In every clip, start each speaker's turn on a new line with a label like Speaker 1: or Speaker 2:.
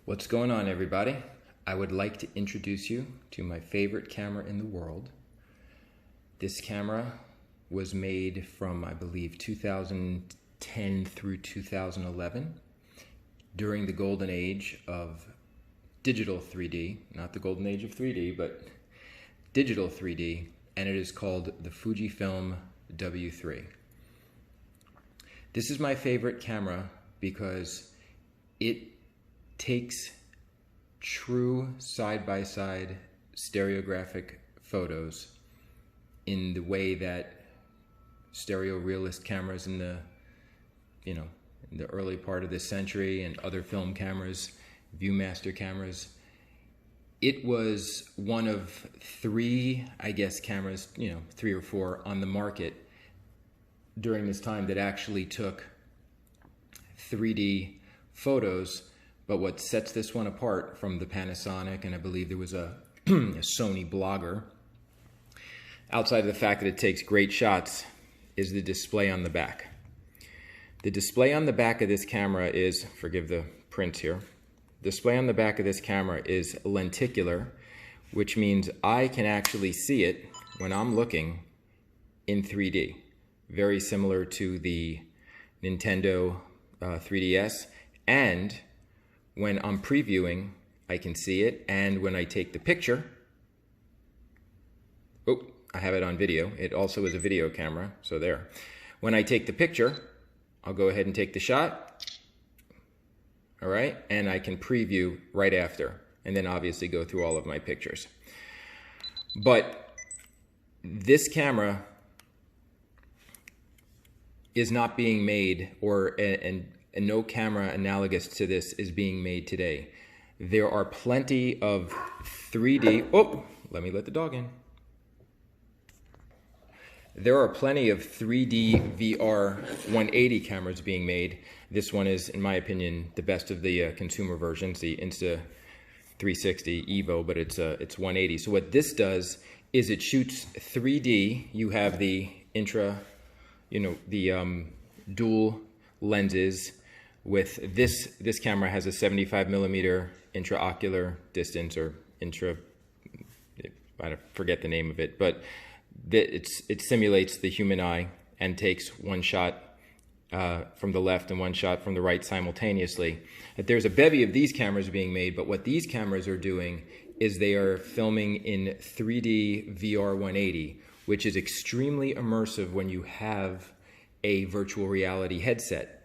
Speaker 1: What's going on, everybody? I would like to introduce you to my favorite camera in the world. This camera was made from, I believe, 2010 through 2011 during the golden age of digital 3D, not the golden age of 3D, but digital 3D, and it is called the Fujifilm W3. This is my favorite camera because it takes true side-by-side stereographic photos in the way that stereo realist cameras in the in the early part of this century and other film cameras, Viewmaster cameras. It was one of three, I guess, cameras, 3 or 4 on the market during this time that actually took 3D photos. But what sets this one apart from the Panasonic, and I believe there was a, a Sony Blogger, outside of the fact that it takes great shots, is the display on the back. The display on the back of this camera is, forgive the print here, display on the back of this camera is lenticular, which means I can actually see it when I'm looking in 3D. Very similar to the Nintendo 3DS, and when I'm previewing, I can see it, and when I take the picture, oh, I have it on video. It also is a video camera, so there. When I take the picture, I'll go ahead and take the shot, all right, and I can preview right after, and then obviously go through all of my pictures. But this camera is not being made, and no camera analogous to this is being made today. There are plenty of 3D, oh, let me let the dog in. There are plenty of 3D VR 180 cameras being made. This one is, in my opinion, the best of the consumer versions, the Insta360 Evo, but it's 180. So what this does is it shoots 3D. You have the dual lenses. With this camera has a 75 millimeter intraocular distance, or I forget the name of it, but it simulates the human eye and takes one shot from the left and one shot from the right simultaneously. There's a bevy of these cameras being made, but what these cameras are doing is they are filming in 3D VR 180, which is extremely immersive when you have a virtual reality headset.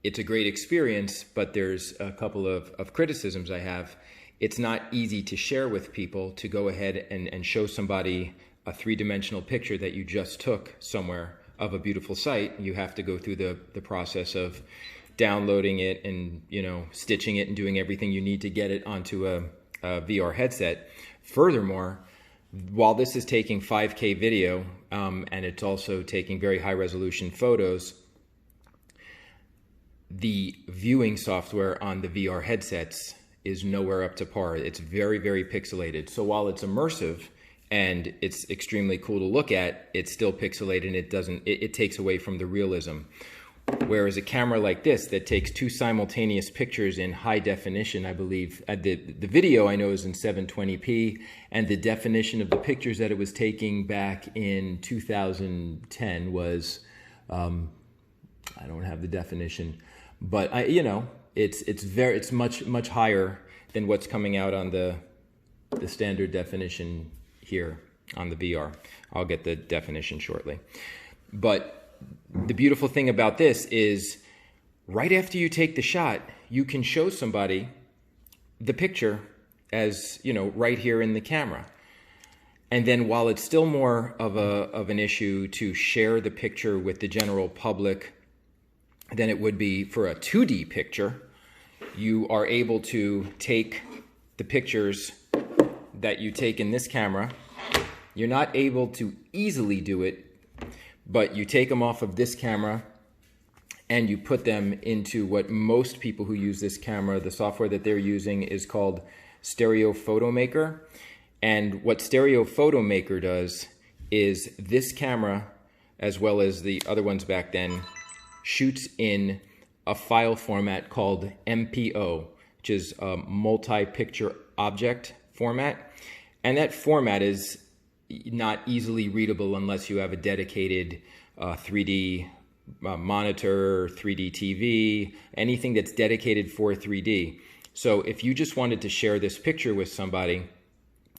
Speaker 1: It's a great experience, but there's a couple of criticisms I have. It's not easy to share with people, to go ahead and show somebody a 3-dimensional picture that you just took somewhere of a beautiful site. You have to go through the process of downloading it and stitching it and doing everything you need to get it onto a VR headset. Furthermore, while this is taking 5K video and it's also taking very high resolution photos, the viewing software on the VR headsets is nowhere up to par. It's very, very pixelated. So while it's immersive and it's extremely cool to look at, it's still pixelated, and it takes away from the realism. Whereas a camera like this that takes 2 simultaneous pictures in high definition, I believe, the video I know is in 720p, and the definition of the pictures that it was taking back in 2010 was, I don't have the definition, but it's much higher than what's coming out on the standard definition here on the VR. I'll get the definition shortly. But the beautiful thing about this is right after you take the shot, you can show somebody the picture as, right here in the camera. And then while it's still more of an issue to share the picture with the general public than it would be for a 2D picture, you are able to take the pictures that you take in this camera. You're not able to easily do it, but you take them off of this camera and you put them into what most people who use this camera, the software that they're using is called Stereo Photo Maker. And what Stereo Photo Maker does is this camera, as well as the other ones back then, shoots in a file format called MPO, which is a multi-picture object format. And that format is not easily readable unless you have a dedicated 3D monitor, 3D TV, anything that's dedicated for 3D. So if you just wanted to share this picture with somebody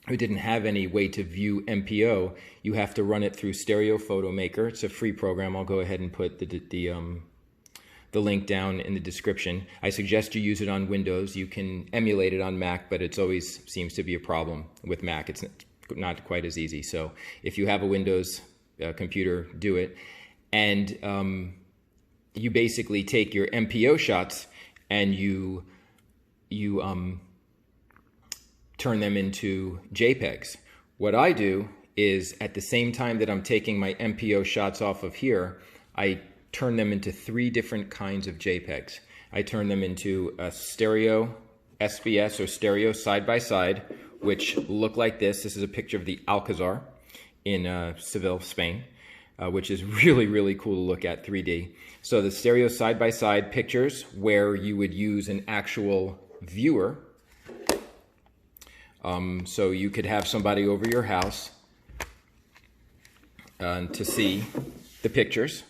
Speaker 1: who didn't have any way to view MPO, you have to run it through Stereo Photo Maker. It's a free program. I'll go ahead and put the link down in the description. I suggest you use it on Windows. You can emulate it on Mac, but it always seems to be a problem with Mac. It's not quite as easy. So if you have a Windows computer, do it. And you basically take your MPO shots and you turn them into JPEGs. What I do is at the same time that I'm taking my MPO shots off of here, I turn them into 3 different kinds of JPEGs. I turn them into a stereo SBS or stereo side-by-side, which look like this. This is a picture of the Alcazar in Seville, Spain, which is really, really cool to look at 3D. So the stereo side-by-side pictures where you would use an actual viewer. So you could have somebody over your house to see the pictures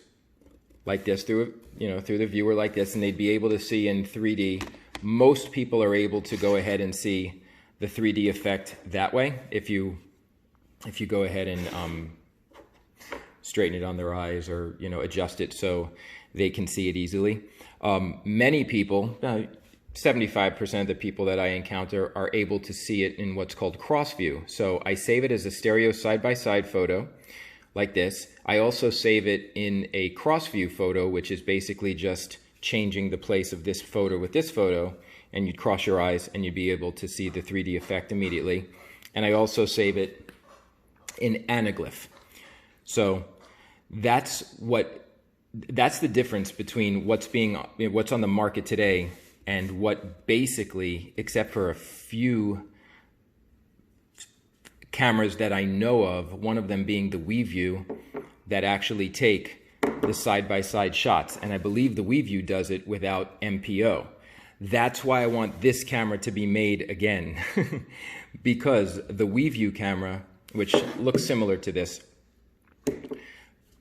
Speaker 1: like this through the viewer like this, and they'd be able to see in 3D. Most people are able to go ahead and see the 3D effect that way if you go ahead and straighten it on their eyes or adjust it so they can see it easily. Many people, 75% of the people that I encounter are able to see it in what's called cross view. So I save it as a stereo side-by-side photo like this. I also save it in a cross view photo, which is basically just changing the place of this photo with this photo, and you'd cross your eyes and you'd be able to see the 3D effect immediately. And I also save it in anaglyph. So that's the difference between what's on the market today and what basically, except for a few cameras that I know of, one of them being the wWe, that actually take the side-by-side shots. And I believe the wWe does it without MPO. That's why I want this camera to be made again. Because the wWe camera, which looks similar to this,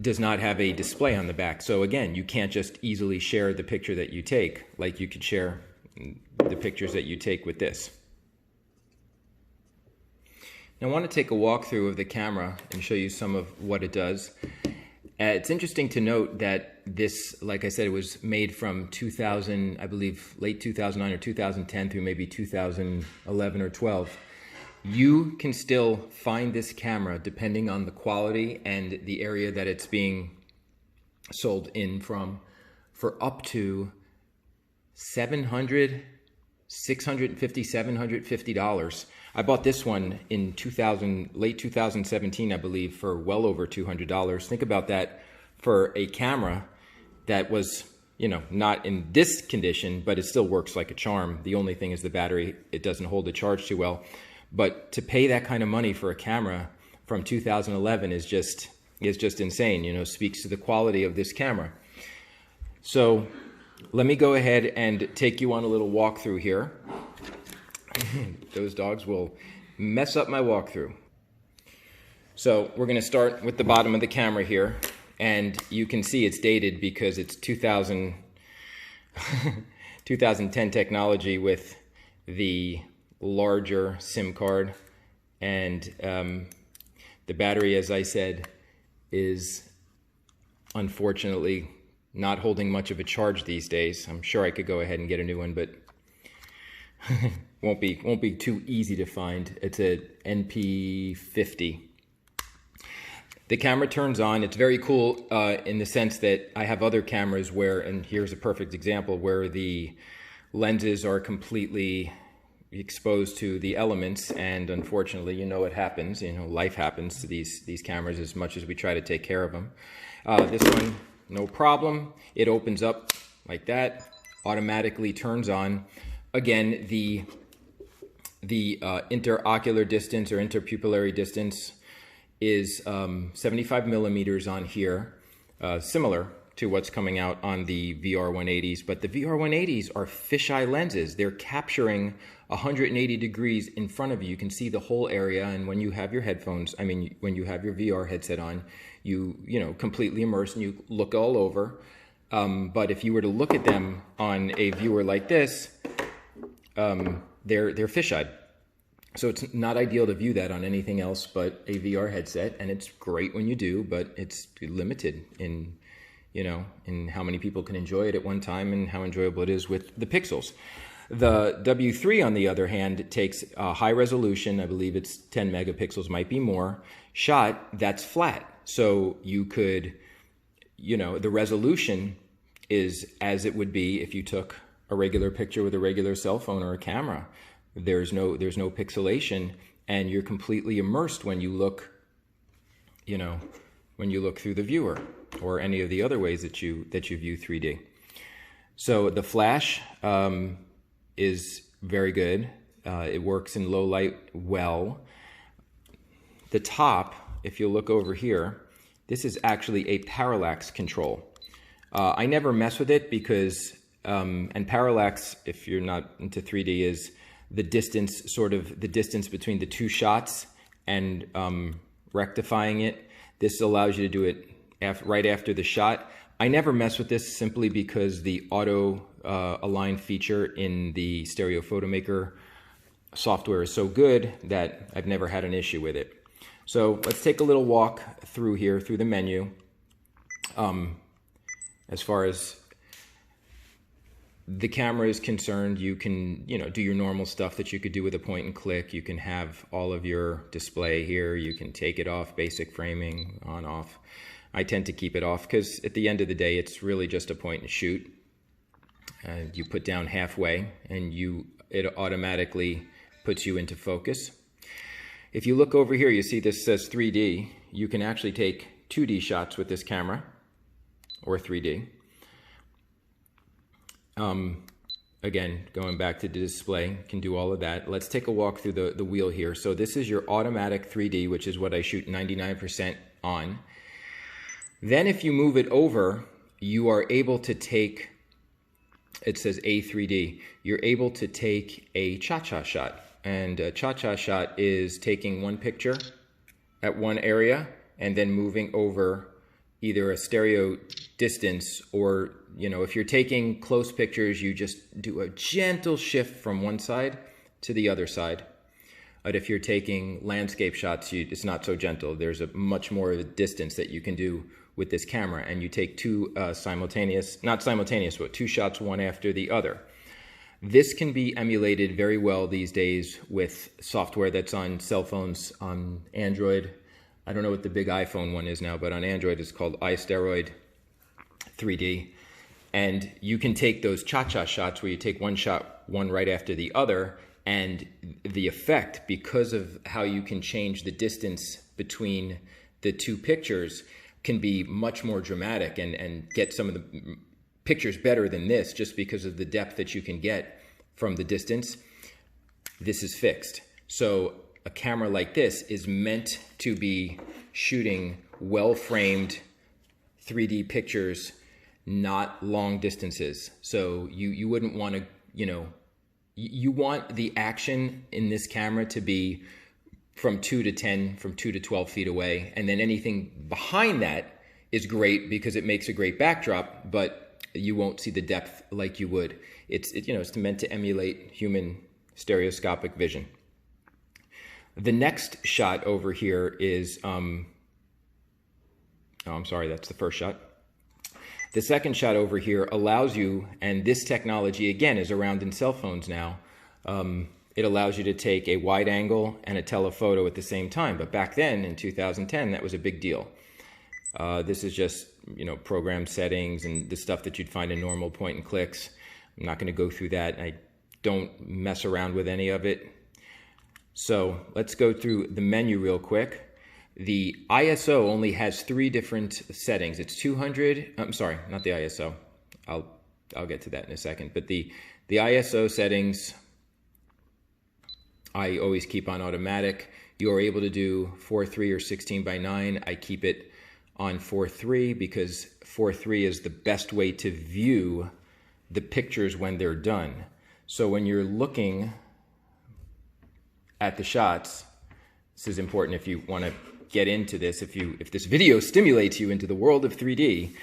Speaker 1: does not have a display on the back. So again, you can't just easily share the picture that you take like you could share the pictures that you take with this. Now I want to take a walkthrough of the camera and show you some of what it does. It's interesting to note that this, like I said, it was made from 2000, I believe late 2009 or 2010 through maybe 2011 or 12. You can still find this camera depending on the quality and the area that it's being sold in from for up to $750, $750. I bought this one in late 2017, I believe, for well over $200. Think about that for a camera that was, not in this condition, but it still works like a charm. The only thing is the battery, it doesn't hold the charge too well. But to pay that kind of money for a camera from 2011 is just insane, speaks to the quality of this camera. So let me go ahead and take you on a little walkthrough here. Those dogs will mess up my walkthrough. So we're going to start with the bottom of the camera here, and you can see it's dated because it's 2010 technology with the larger SIM card, and the battery, as I said, is unfortunately not holding much of a charge these days. I'm sure I could go ahead and get a new one, but won't be too easy to find. It's a NP50. The camera turns on. It's very cool in the sense that I have other cameras where, and here's a perfect example, where the lenses are completely exposed to the elements, and unfortunately, what happens. Life happens to these cameras as much as we try to take care of them. This one, no problem. It opens up like that, automatically turns on. Again, the interocular distance or interpupillary distance is 75 millimeters on here, similar to what's coming out on the VR 180s, but the VR 180s are fisheye lenses. They're capturing 180 degrees in front of you. You can see the whole area, and when you have your headphones, I mean, when you have your VR headset on, you know, completely immerse and you look all over. But if you were to look at them on a viewer like this, they're fisheye. So it's not ideal to view that on anything else but a VR headset, and it's great when you do, but it's limited in, you know, in how many people can enjoy it at one time and how enjoyable it is with the pixels. The W3, on the other hand, takes a high resolution, I believe it's 10 megapixels, might be more, shot that's flat. So you could, you know, the resolution is as it would be if you took a regular picture with a regular cell phone or a camera. There's no pixelation, and you're completely immersed when you look, you know, when you look through the viewer or any of the other ways that you view 3D. So the flash is very good. It works in low light well. The top, if you look over here, this is actually a parallax control. I never mess with it because, and parallax, if you're not into 3D, is the distance, sort of the distance between the two shots and rectifying it. This allows you to do it right after the shot. I never mess with this simply because the auto align feature in the Stereo Photomaker software is so good that I've never had an issue with it. So let's take a little walk through here, through the menu. As far as the camera is concerned, you can, you know, do your normal stuff that you could do with a point and click. You can have all of your display here. You can take it off, basic framing, on, off. I tend to keep it off because at the end of the day, it's really just a point and shoot. And you put down halfway and it automatically puts you into focus. If you look over here, you see this says 3D. You can actually take 2D shots with this camera, or 3D. Again, going back to the display, can do all of that. Let's take a walk through the wheel here. So this is your automatic 3D, which is what I shoot 99% on. Then if you move it over, you are able to take, it says A3D, you're able to take a cha-cha shot. And a cha-cha shot is taking one picture at one area and then moving over either a stereo distance, or, you know, if you're taking close pictures, you just do a gentle shift from one side to the other side. But if you're taking landscape shots, it's not so gentle. There's a much more of a distance that you can do with this camera, and you take two simultaneous, not simultaneous, but two shots one after the other. This can be emulated very well these days with software that's on cell phones, on Android. I don't know what the big iPhone one is now, but on Android it's called iSteroid 3D. And you can take those cha-cha shots where you take one shot, one right after the other, and the effect, because of how you can change the distance between the two pictures, can be much more dramatic and get some of the pictures better than this, just because of the depth that you can get from the distance. This is fixed. So a camera like this is meant to be shooting well-framed 3D pictures, not long distances. So you wouldn't want to, you know, you want the action in this camera to be from 2 to 10, from 2 to 12 feet away. And then anything behind that is great because it makes a great backdrop, but you won't see the depth like you would. It's meant to emulate human stereoscopic vision. The next shot over here is, oh, I'm sorry, that's the first shot. The second shot over here allows you, and this technology again is around in cell phones now, it allows you to take a wide angle and a telephoto at the same time. But back then in 2010, that was a big deal. This is just, you know, program settings and the stuff that you'd find in normal point and clicks. I'm not going to go through that. I don't mess around with any of it. So let's go through the menu real quick. The ISO only has 3 different settings. It's 200, I'm sorry, not the ISO. I'll get to that in a second. But the ISO settings, I always keep on automatic. You are able to do 4:3 or 16:9. I keep it on 4.3 because 4.3 is the best way to view the pictures when they're done. So when you're looking at the shots, this is important if you want to get into this, if this video stimulates you into the world of 3D,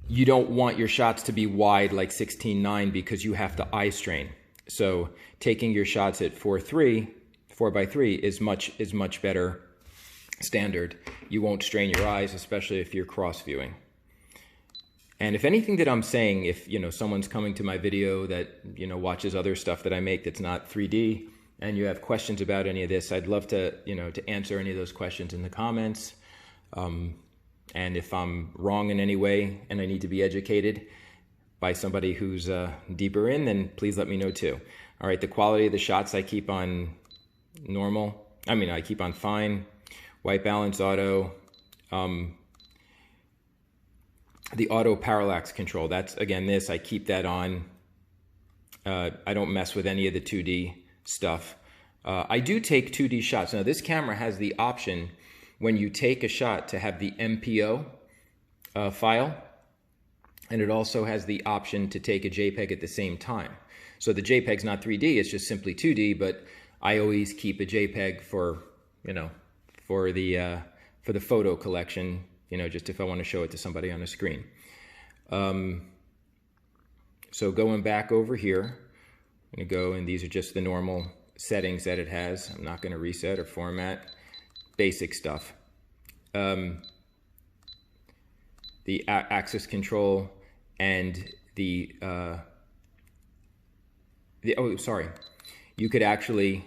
Speaker 1: you don't want your shots to be wide like 16:9 because you have to eye strain. So taking your shots at 4:3 is much better standard. You won't strain your eyes, especially if you're cross viewing. And if anything that I'm saying, if someone's coming to my video that watches other stuff that I make that's not 3D, and you have questions about any of this, I'd love to to answer any of those questions in the comments. And if I'm wrong in any way and I need to be educated by somebody who's deeper in, then please let me know too. All right, the quality of the shots I keep on normal. I keep on fine, white balance, auto. The auto parallax control, that's again this, I keep that on. I don't mess with any of the 2D stuff. I do take 2D shots. Now this camera has the option when you take a shot to have the MPO file, and it also has the option to take a JPEG at the same time. So the JPEG's not 3D, it's just simply 2D, but I always keep a JPEG for, for the photo collection, just if I want to show it to somebody on a screen. So going back over here, I'm going to go, and these are just the normal settings that it has. I'm not going to reset or format. Basic stuff. The axis control and oh, sorry. You could actually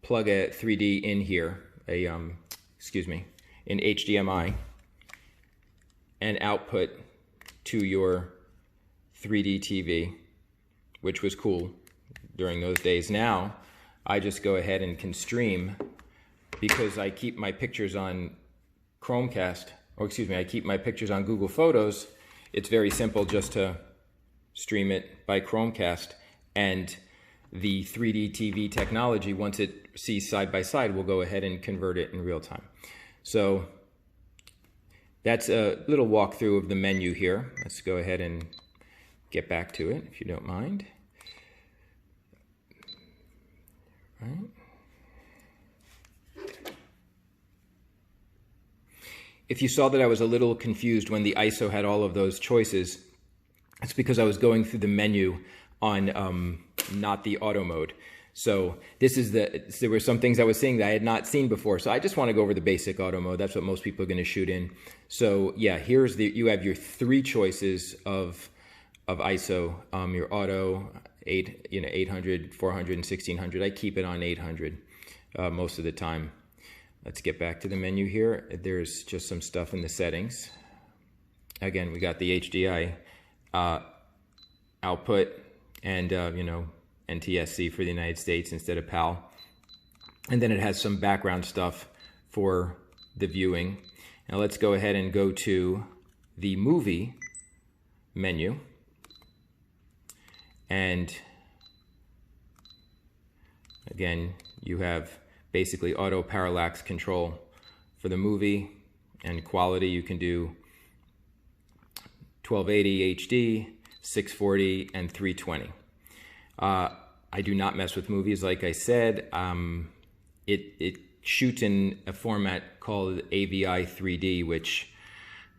Speaker 1: plug a 3D in here, in HDMI, and output to your 3D TV, which was cool during those days. Now, I just go ahead and can stream because I keep my pictures on Chromecast, I keep my pictures on Google Photos. It's very simple just to stream it by Chromecast, and the 3D TV technology, once it sees side by side, will go ahead and convert it in real time. So that's a little walkthrough of the menu here. Let's go ahead and get back to it, if you don't mind. All right. If you saw that I was a little confused when the ISO had all of those choices, it's because I was going through the menu on not the auto mode. So there were some things I was seeing that I had not seen before. So I just want to go over the basic auto mode. That's what most people are going to shoot in. So yeah, you have your three choices of ISO, your auto, 800, 400, and 1600. I keep it on 800 most of the time. Let's get back to the menu here. There's just some stuff in the settings. Again, we got the HDI output and NTSC for the United States instead of PAL. And then it has some background stuff for the viewing. Now let's go ahead and go to the movie menu. And again, you have basically auto parallax control for the movie, and quality you can do 1280 HD, 640, and 320. I do not mess with movies, like I said. It shoots in a format called AVI 3D, which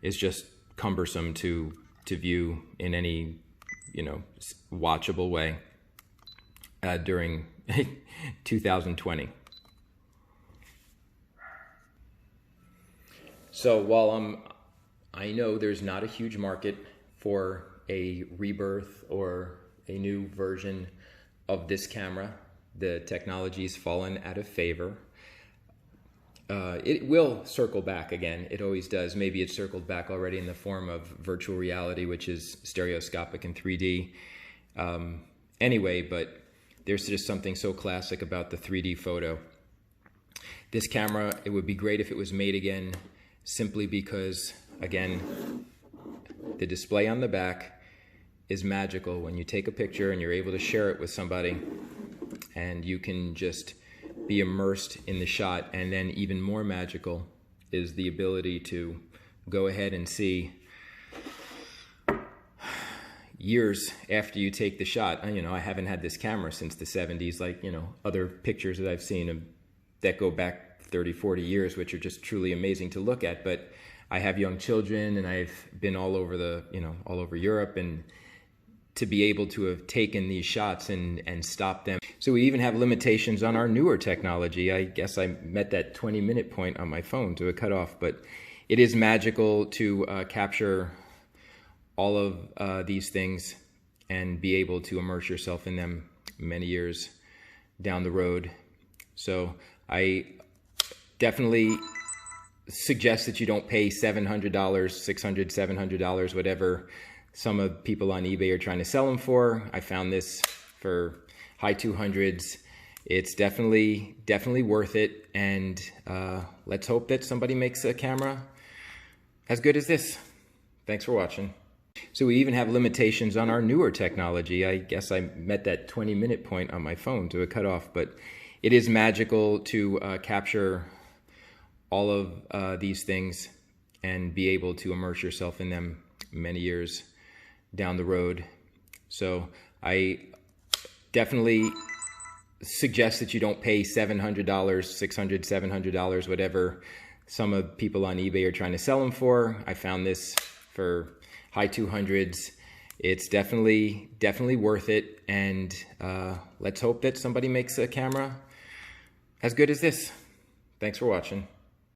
Speaker 1: is just cumbersome to view in any watchable way during 2020. So while I know there's not a huge market for a rebirth or a new version of this camera, the technology's fallen out of favor. It will circle back again. It always does. Maybe it's circled back already in the form of virtual reality, which is stereoscopic in 3D. Anyway, but there's just something so classic about the 3D photo. This camera, it would be great if it was made again, simply because, again, the display on the back is magical. When you take a picture and you're able to share it with somebody, and you can just be immersed in the shot. And then even more magical is the ability to go ahead and see years after you take the shot. You know, I haven't had this camera since the 70s, like, you know, other pictures that I've seen that go back 30, 40 years, which are just truly amazing to look at. But I have young children, and I've been all over all over Europe, and to be able to have taken these shots and stop them. So we even have limitations on our newer technology. I guess I met that 20-minute point on my phone to a cutoff, but it is magical to capture all of these things and be able to immerse yourself in them many years down the road. So I definitely suggest that you don't pay $700, $600, $700, whatever some of people on eBay are trying to sell them for. I found this for high 200s. It's definitely worth it. And let's hope that somebody makes a camera as good as this. Thanks for watching. So we even have limitations on our newer technology. I guess I met that 20-minute point on my phone to a cutoff, but it is magical to capture all of these things and be able to immerse yourself in them many years down the road. So I definitely suggest that you don't pay $700, $600, $700, whatever some of people on eBay are trying to sell them for. I found this for high 200s. It's definitely worth it. And let's hope that somebody makes a camera as good as this. Thanks for watching.